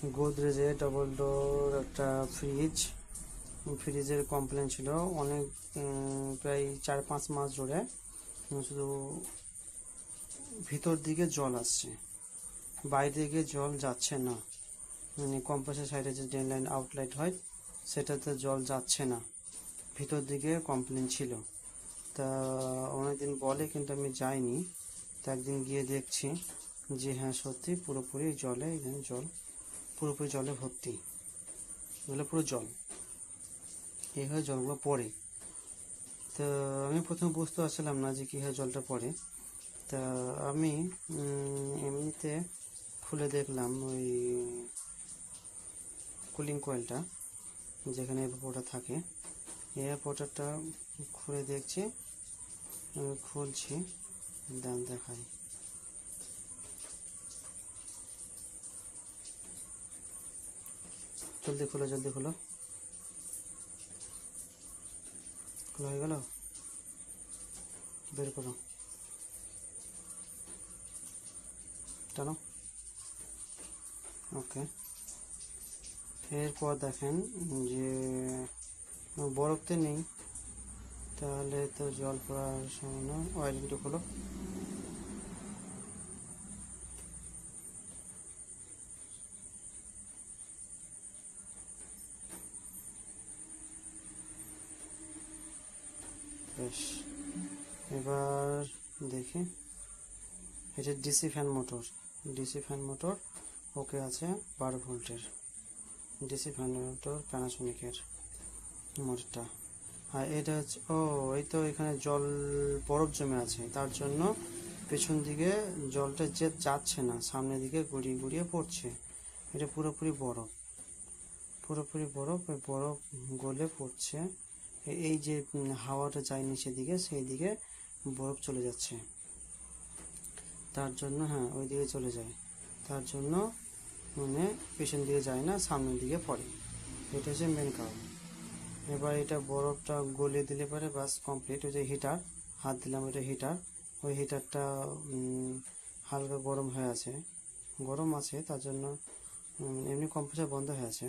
গোদরেজের double door একটা ফ্রিজের complain ছিল অনেক, প্রায় 4-5 মাস ধরে শুধু ভিতর দিকে জল আসছে, বাইরে দিকে জল যাচ্ছে না। মানে কম্প্রেসার সাইডে যে ড্রেন লাইন আউটলাইট হয় সেটাতে জল যাচ্ছে না, ভিতর দিকে কমপ্লেন ছিল। তা অনেকদিন বলে, কিন্তু আমি যাইনি। তা একদিন গিয়ে দেখছি যে হ্যাঁ সত্যি পুরোপুরি জলে, এখানে জল পুরোপুরি জলে ভর্তি, এগুলো পুরো জল, এইভাবে জলগুলো পড়ে। তো আমি প্রথমে বুঝতে পারছিলাম না যে কীভাবে জলটা পড়ে। তা আমি এমনিতে খুলে দেখলাম ওই কুলিং কয়েলটা, যেখানে এয়ারপোর্টার থাকে, এয়ারপোর্টারটা খুলে দেখছি, খুলছি, দেখাই। জলদি খোলো, জলদি খোলো, খোলা হয়ে গেল, বের করো, টানো। ওকে, এরপর দেখেন যে বরফতে নেই, তাহলে তো জল পড়ার সম্ভাবনা। ওয়ারেন্টি খোলো, বেশ। এবার দেখি, এটা ডিসি ফ্যান মোটর ওকে আছে, 12 ভোল্টের ডিসি ফ্যান মোটর, প্যানাসোনিকের মোটরটা। আর এটা হচ্ছে, এই তো এখানে জল বরফ জমে আছে, তার জন্য পেছন দিকে জলটা যে যাচ্ছে না, সামনের দিকে গড়িয়ে গড়িয়ে পড়ছে। এটা পুরোপুরি বরফ, ওই বরফ গলে পড়ছে। এই যে হাওয়াটা যায় নিচের দিকে, সেই দিকে বরফ চলে যাচ্ছে, তার জন্য হ্যাঁ ওই দিকে চলে যায়, তার জন্য মানে পেছন দিকে যায় না, সামনের দিকে পড়ে। এটা হচ্ছে মেন কারণ। এবার এটা বরফটা গলিয়ে দিলে পরে বাস কমপ্লিট। ওই যে হিটার, হাত দিলাম, ওইটা হিটার, ওই হিটারটা হালকা গরম আছে, তার জন্য এমনি কম্প্রেসার বন্ধ হয়ে আছে।